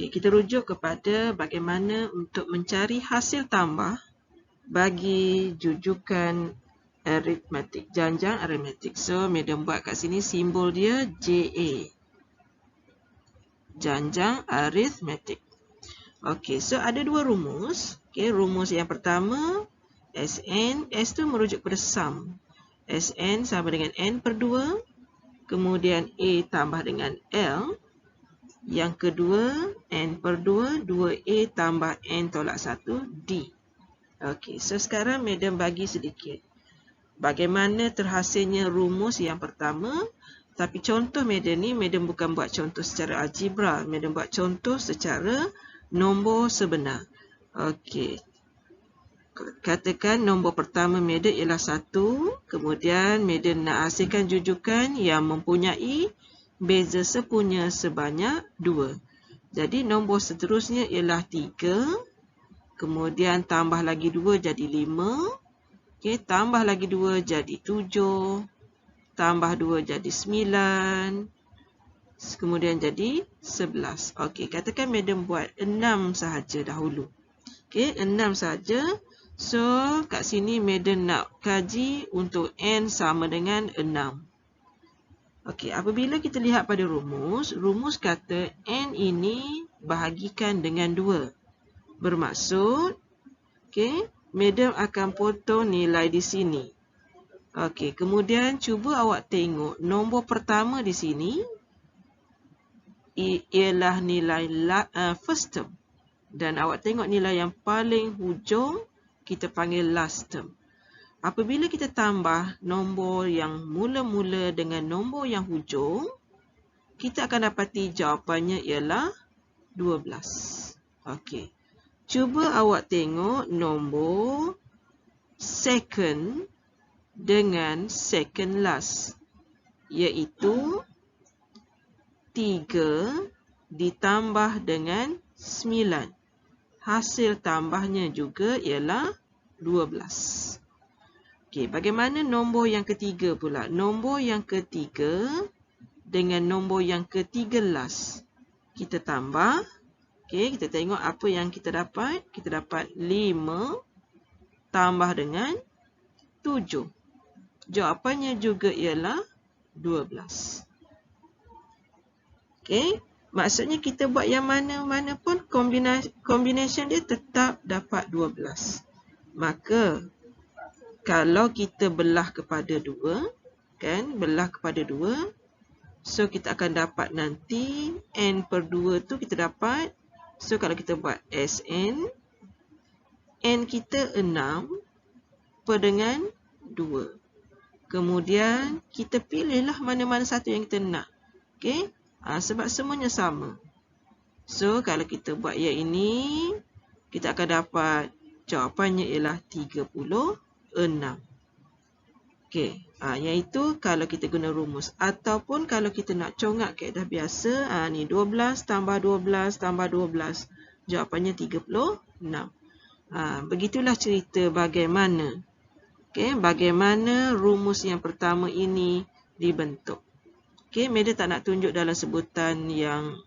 Okey, kita rujuk kepada bagaimana untuk mencari hasil tambah bagi jujukan aritmetik, janjang aritmetik. So, madam buat kat sini simbol dia JA. Janjang aritmetik. Okey, so ada dua rumus. Okey, rumus yang pertama, SN, S tu merujuk pada sum. SN sama dengan N per 2, kemudian A tambah dengan L. Yang kedua, N per 2, 2A tambah N tolak 1, D. Okey, so sekarang madam bagi sedikit bagaimana terhasilnya rumus yang pertama. Tapi contoh madam ni, madam bukan buat contoh secara algebra. Madam buat contoh secara nombor sebenar. Okey. Katakan nombor pertama madam ialah 1. Kemudian madam nak hasilkan jujukan yang mempunyai beza sepunya sebanyak 2. Jadi nombor seterusnya ialah 3. Kemudian tambah lagi 2 jadi 5. Okey, tambah lagi 2 jadi 7. Tambah 2 jadi 9. Kemudian jadi 11. Okey, katakan madam buat 6 sahaja dahulu. Okey, 6 sahaja. So, kat sini madam nak kaji untuk N sama dengan 6. Okey, apabila kita lihat pada rumus, rumus kata N ini bahagikan dengan 2. Bermaksud, okey, madam akan potong nilai di sini. Okey, kemudian cuba awak tengok nombor pertama di sini ialah nilai first term. Dan awak tengok nilai yang paling hujung kita panggil last term. Apabila kita tambah nombor yang mula-mula dengan nombor yang hujung, kita akan dapati jawapannya ialah 12. Okey. Cuba awak tengok nombor second dengan second last, iaitu 3 ditambah dengan 9. Hasil tambahnya juga ialah 12. Okey, bagaimana nombor yang ketiga pula? Nombor yang ketiga dengan nombor yang ketiga last. Kita tambah. Okey, kita tengok apa yang kita dapat. Kita dapat 5 tambah dengan 7. Jawapannya juga ialah 12. Okey, maksudnya kita buat yang mana-mana pun combination dia tetap dapat 12. Maka kalau kita belah kepada 2, kan? Belah kepada 2. So, kita akan dapat nanti N per 2 tu kita dapat. So, kalau kita buat SN, N kita 6 per dengan 2. Kemudian, kita pilihlah mana-mana satu yang kita nak. Okey? Sebab semuanya sama. So, kalau kita buat yang ini, kita akan dapat jawapannya ialah 36. Okey, iaitu kalau kita guna rumus. Ataupun kalau kita nak congak kaedah biasa, ni 12 tambah 12 tambah 12. Jawapannya 36. Begitulah cerita bagaimana. Okey, bagaimana rumus yang pertama ini dibentuk. Okey, madam tak nak tunjuk dalam sebutan yang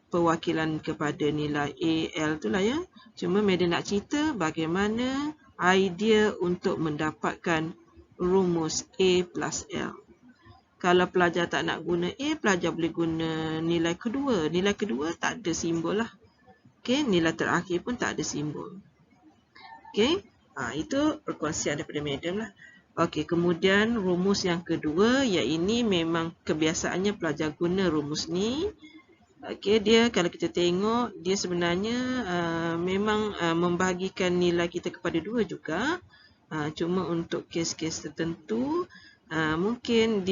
perwakilan kepada nilai A, L tu lah ya. Cuma madam nak cerita bagaimana idea untuk mendapatkan rumus A plus L. Kalau pelajar tak nak guna A, pelajar boleh guna nilai kedua. Nilai kedua tak ada simbol lah. Okey, nilai terakhir pun tak ada simbol. Okey, itu perkongsian daripada madam lah. Okey, kemudian rumus yang kedua, yang ini memang kebiasaannya pelajar guna rumus ni. Okey, dia kalau kita tengok, dia sebenarnya memang membahagikan nilai kita kepada 2 juga. Cuma untuk kes-kes tertentu, mungkin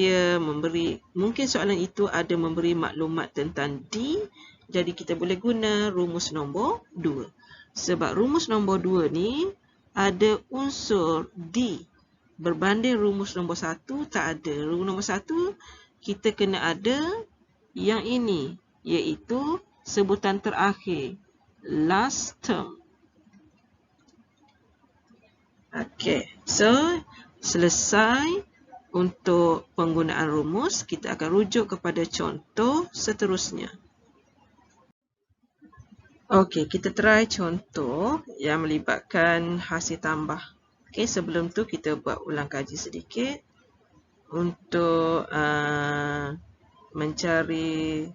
soalan itu ada memberi maklumat tentang D. Jadi kita boleh guna rumus nombor 2. Sebab rumus nombor 2 ni ada unsur D. Berbanding rumus nombor 1 tak ada. Rumus nombor 1 kita kena ada yang ini, iaitu sebutan terakhir, last term. Okey, so selesai untuk penggunaan rumus. Kita akan rujuk kepada contoh seterusnya. Okey, kita try contoh yang melibatkan hasil tambah. Okey, sebelum tu kita buat ulang kaji sedikit untuk mencari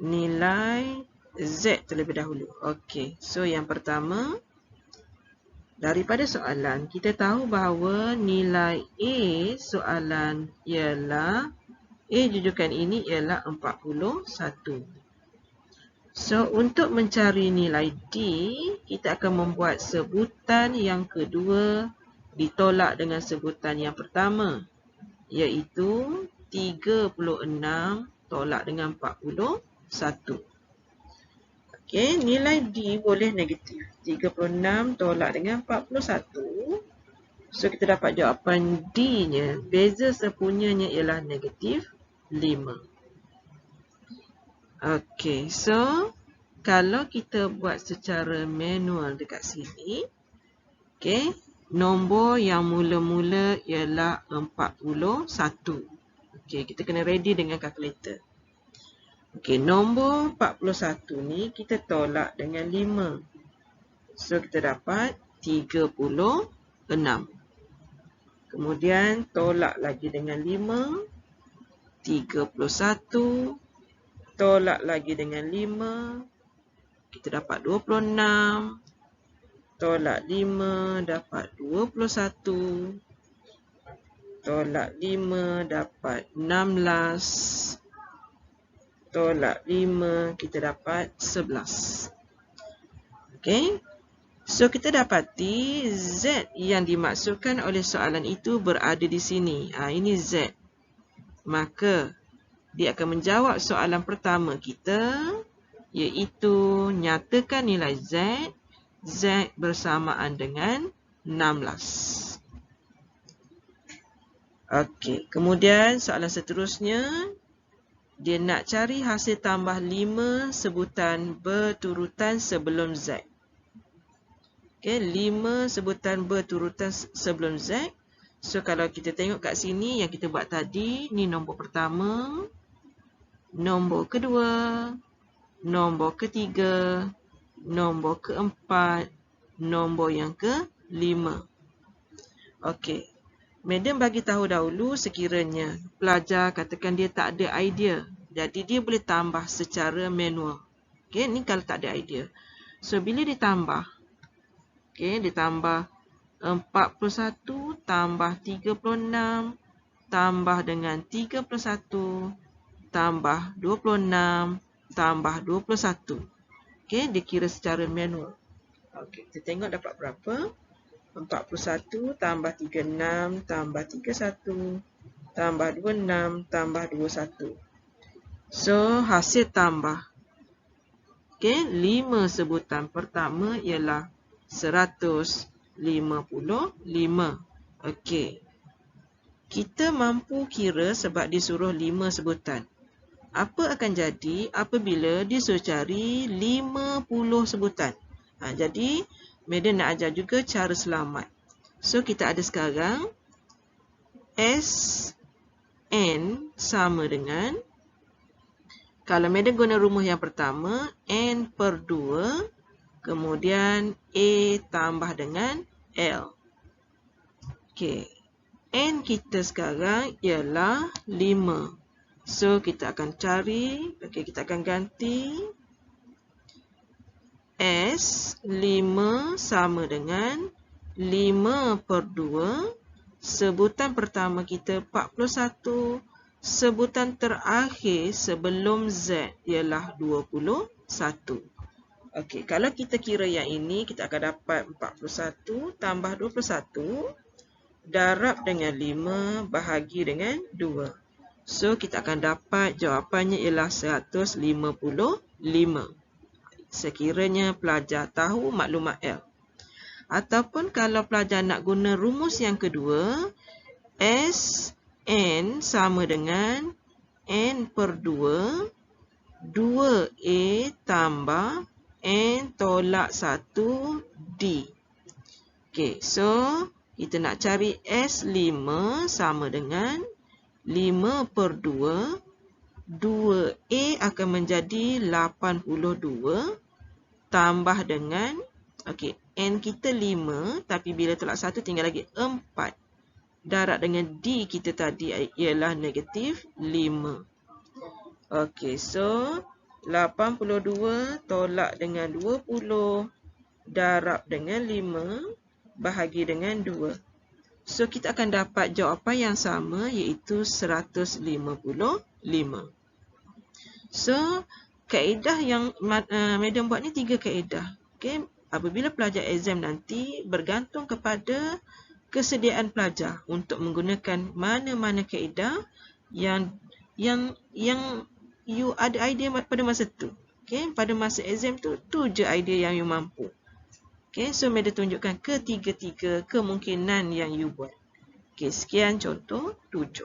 nilai Z terlebih dahulu. Okey, so yang pertama, daripada soalan, kita tahu bahawa nilai A soalan ialah, A jujukan ini ialah 41. So, untuk mencari nilai D, kita akan membuat sebutan yang kedua ditolak dengan sebutan yang pertama, iaitu 36 tolak dengan 41. Okey, nilai D boleh negatif. 36 tolak dengan 41. So, kita dapat jawapan D-nya. Beza sepunyanya ialah negatif 5. Okey, so kalau kita buat secara manual dekat sini, okey, nombor yang mula-mula ialah 41. Okey, kita kena ready dengan kalkulator. Okey, nombor 41 ni kita tolak dengan 5. So, kita dapat 36. Kemudian tolak lagi dengan 5. 31. Tolak lagi dengan 5. Kita dapat 26. Tolak 5 dapat 21. Tolak 5 dapat 16. Tolak 5 kita dapat 11. Okey. So, kita dapati Z yang dimaksudkan oleh soalan itu berada di sini. Ini Z. Maka, dia akan menjawab soalan pertama kita, iaitu nyatakan nilai Z. Z bersamaan dengan 16. Okey. Kemudian, soalan seterusnya, dia nak cari hasil tambah 5 sebutan berturutan sebelum Z. Okey, 5 sebutan berturutan sebelum Z. So, kalau kita tengok kat sini yang kita buat tadi, ni nombor pertama, nombor kedua, nombor ketiga, nombor keempat, nombor yang kelima. Okey. Madam bagi tahu dahulu sekiranya pelajar katakan dia tak ada idea. Jadi dia boleh tambah secara manual. Okey, ni kalau tak ada idea. So, bila ditambah, okey, ditambah 41 tambah 36 tambah dengan 31 tambah 26 tambah 21. Okey, dia kira secara manual. Okey, kita tengok dapat berapa? 41 tambah 36 tambah 31 tambah 26 tambah 21. So, hasil tambah. Okey, 5 sebutan pertama ialah 155. Okey. Kita mampu kira sebab disuruh 5 sebutan. Apa akan jadi apabila disuruh cari 50 sebutan? Jadi, Madam nak ajar juga cara selamat. So, kita ada sekarang SN sama dengan, kalau Madam guna rumus yang pertama, N per 2, kemudian A tambah dengan L. Okey. N kita sekarang ialah 5. So, kita akan cari, kita akan ganti S 5 sama dengan 5 per 2. Sebutan pertama kita 41. Sebutan terakhir sebelum Z ialah 21. Okey, kalau kita kira yang ini, kita akan dapat 41 tambah 21. Darab dengan 5 bahagi dengan 2. So, kita akan dapat jawapannya ialah 155. Sekiranya pelajar tahu maklumat L. Ataupun kalau pelajar nak guna rumus yang kedua, SN sama dengan N per 2, 2A tambah N tolak 1D. Okey, so kita nak cari S5 sama dengan 5 per 2. 2A akan menjadi 82. tambah dengan, okey, N kita 5, tapi bila tolak 1 tinggal lagi 4. Darab dengan D kita tadi ialah negatif 5. Okey, so 82 tolak dengan 20 darab dengan 5 bahagi dengan 2. So, kita akan dapat jawapan yang sama iaitu 155. So, kaedah yang Madam buat ni 3 kaedah. Okay? Apabila pelajar exam nanti bergantung kepada kesediaan pelajar untuk menggunakan mana-mana kaedah yang you ada idea pada masa tu. Okay? Pada masa exam tu je idea yang you mampu. Okay, so Madam tunjukkan ketiga-tiga kemungkinan yang you buat. Okay, sekian contoh 7.